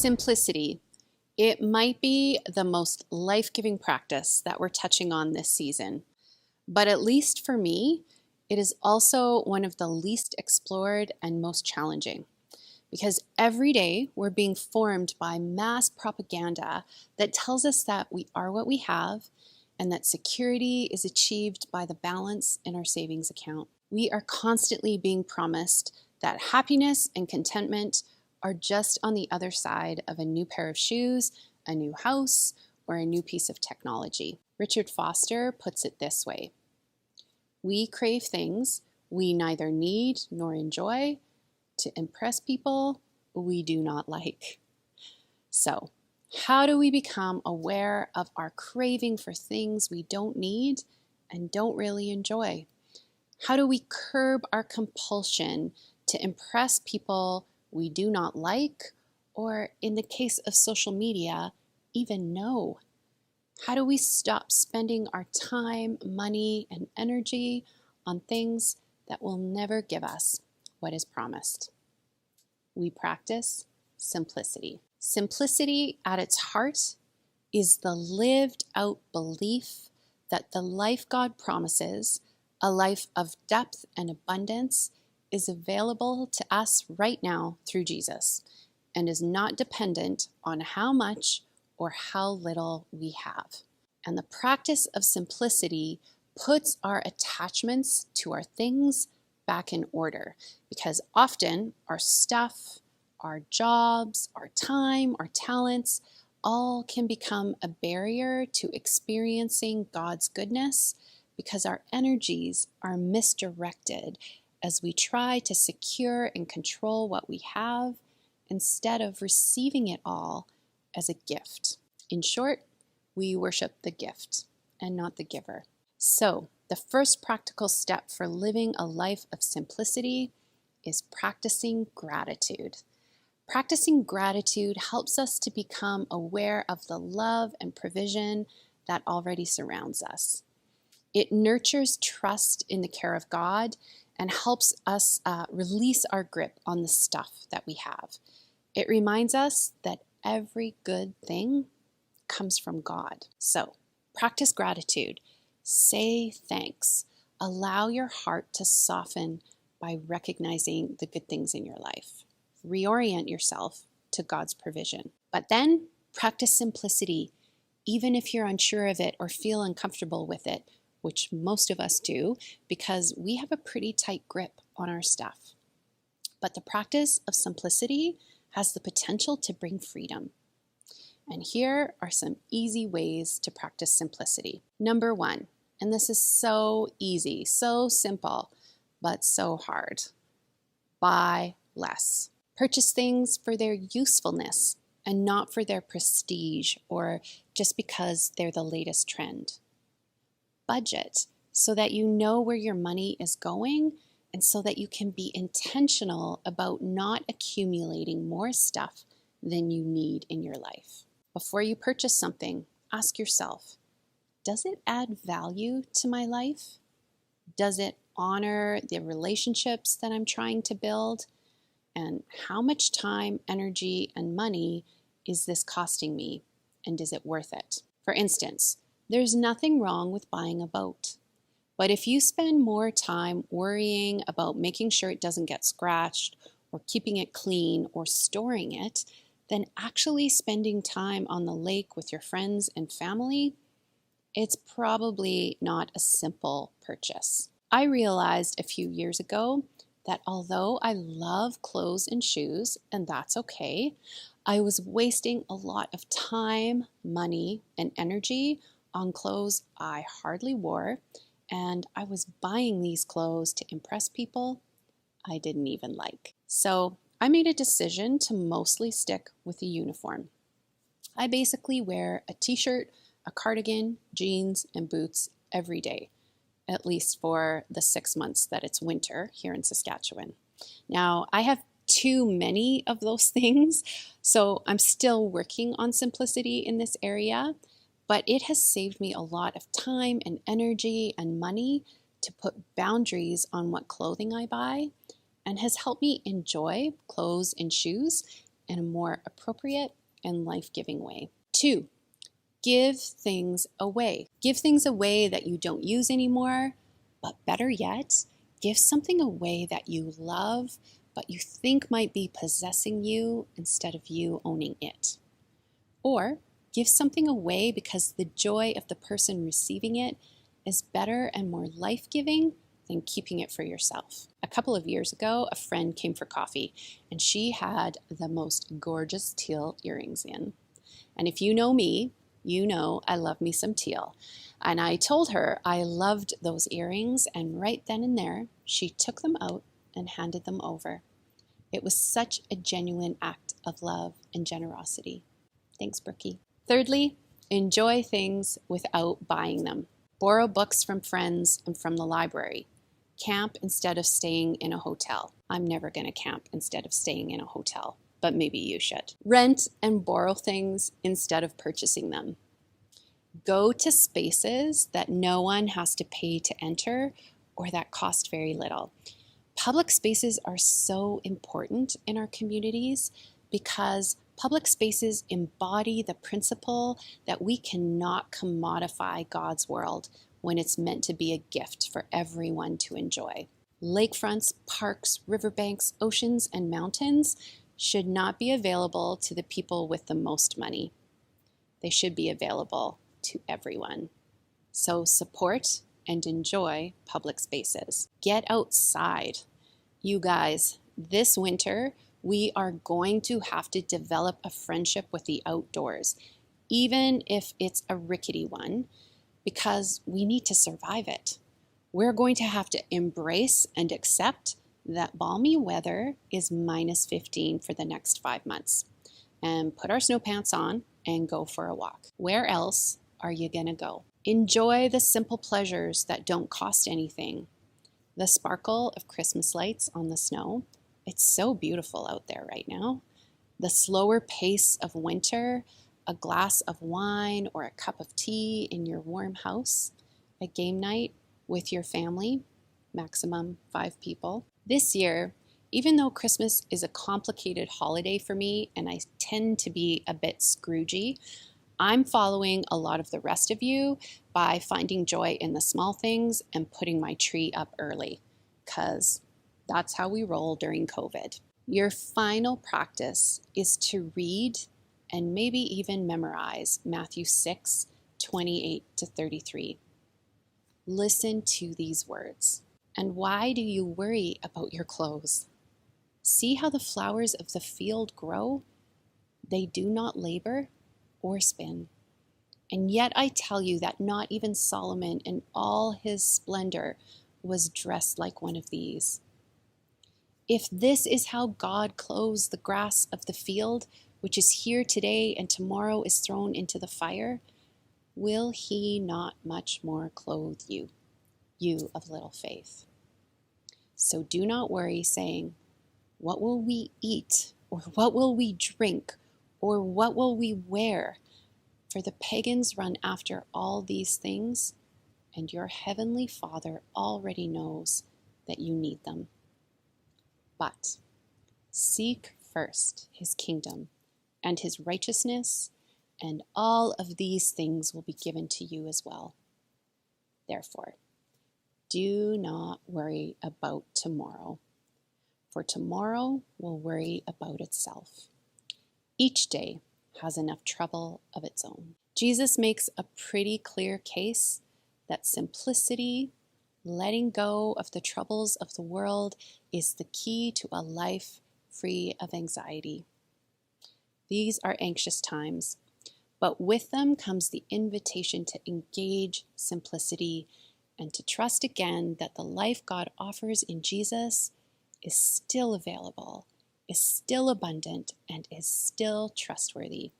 Simplicity. It might be the most life-giving practice that we're touching on this season, but at least for me, it is also one of the least explored and most challenging. Because every day we're being formed by mass propaganda that tells us that we are what we have and that security is achieved by the balance in our savings account. We are constantly being promised that happiness and contentment are just on the other side of a new pair of shoes, a new house, or a new piece of technology. Richard Foster puts it this way: we crave things we neither need nor enjoy to impress people we do not like. So, how do we become aware of our craving for things we don't need and don't really enjoy? How do we curb our compulsion to impress people we do not like, or in the case of social media, even know? How do we stop spending our time, money, and energy on things that will never give us what is promised? We practice simplicity. Simplicity at its heart is the lived out belief that the life God promises, a life of depth and abundance, is available to us right now through Jesus and is not dependent on how much or how little we have. And the practice of simplicity puts our attachments to our things back in order, because often our stuff, our jobs, our time, our talents, all can become a barrier to experiencing God's goodness because our energies are misdirected as we try to secure and control what we have instead of receiving it all as a gift. In short, we worship the gift and not the giver. So, the first practical step for living a life of simplicity is practicing gratitude. Practicing gratitude helps us to become aware of the love and provision that already surrounds us. It nurtures trust in the care of God and helps us release our grip on the stuff that we have. It reminds us that every good thing comes from God. So, practice gratitude. Say thanks. Allow your heart to soften by recognizing the good things in your life. Reorient yourself to God's provision. But then practice simplicity, even if you're unsure of it or feel uncomfortable with it, which most of us do, because we have a pretty tight grip on our stuff. But the practice of simplicity has the potential to bring freedom. And here are some easy ways to practice simplicity. Number one, and this is so easy, so simple, but so hard: buy less. Purchase things for their usefulness and not for their prestige or just because they're the latest trend. Budget so that you know where your money is going and so that you can be intentional about not accumulating more stuff than you need in your life. Before you purchase something, ask yourself, does it add value to my life? Does it honor the relationships that I'm trying to build? And how much time, energy, and money is this costing me? And is it worth it? For instance, there's nothing wrong with buying a boat. But if you spend more time worrying about making sure it doesn't get scratched or keeping it clean or storing it, than actually spending time on the lake with your friends and family, it's probably not a simple purchase. I realized a few years ago that although I love clothes and shoes, and that's okay, I was wasting a lot of time, money, and energy on clothes I hardly wore, and I was buying these clothes to impress people I didn't even like. So I made a decision to mostly stick with a uniform. I basically wear a t-shirt, a cardigan, jeans, and boots every day, at least for the 6 months that it's winter here in Saskatchewan. Now, I have too many of those things, so I'm still working on simplicity in this area, but it has saved me a lot of time and energy and money to put boundaries on what clothing I buy, and has helped me enjoy clothes and shoes in a more appropriate and life-giving way. 2, give things away. Give things away that you don't use anymore, but better yet, give something away that you love, but you think might be possessing you instead of you owning it. Or give something away because the joy of the person receiving it is better and more life-giving than keeping it for yourself. A couple of years ago, a friend came for coffee, and she had the most gorgeous teal earrings in. And if you know me, you know I love me some teal. And I told her I loved those earrings, and right then and there, she took them out and handed them over. It was such a genuine act of love and generosity. Thanks, Brookie. Thirdly, enjoy things without buying them. Borrow books from friends and from the library. Camp instead of staying in a hotel. I'm never going to camp instead of staying in a hotel, but maybe you should. Rent and borrow things instead of purchasing them. Go to spaces that no one has to pay to enter or that cost very little. Public spaces are so important in our communities because public spaces embody the principle that we cannot commodify God's world when it's meant to be a gift for everyone to enjoy. Lakefronts, parks, riverbanks, oceans, and mountains should not be available to the people with the most money. They should be available to everyone. So support and enjoy public spaces. Get outside. You guys, this winter, we are going to have to develop a friendship with the outdoors, even if it's a rickety one, because we need to survive it. We're going to have to embrace and accept that balmy weather is minus 15 for the next 5 months, and put our snow pants on and go for a walk. Where else are you gonna go? Enjoy the simple pleasures that don't cost anything. The sparkle of Christmas lights on the snow. It's so beautiful out there right now. The slower pace of winter, a glass of wine or a cup of tea in your warm house, a game night with your family, maximum 5 people. This year, even though Christmas is a complicated holiday for me and I tend to be a bit Scroogey, I'm following a lot of the rest of you by finding joy in the small things and putting my tree up early, because that's how we roll during COVID. Your final practice is to read and maybe even memorize Matthew 6:28-33. Listen to these words. And why do you worry about your clothes? See how the flowers of the field grow? They do not labor or spin. And yet I tell you that not even Solomon in all his splendor was dressed like one of these. If this is how God clothes the grass of the field, which is here today and tomorrow is thrown into the fire, will he not much more clothe you, you of little faith? So do not worry, saying, what will we eat? Or what will we drink? Or what will we wear? For the pagans run after all these things, and your heavenly Father already knows that you need them. But seek first his kingdom and his righteousness, and all of these things will be given to you as well. Therefore, do not worry about tomorrow, for tomorrow will worry about itself. Each day has enough trouble of its own. Jesus makes a pretty clear case that simplicity, letting go of the troubles of the world, is the key to a life free of anxiety. These are anxious times, but with them comes the invitation to engage simplicity and to trust again that the life God offers in Jesus is still available, is still abundant, and is still trustworthy.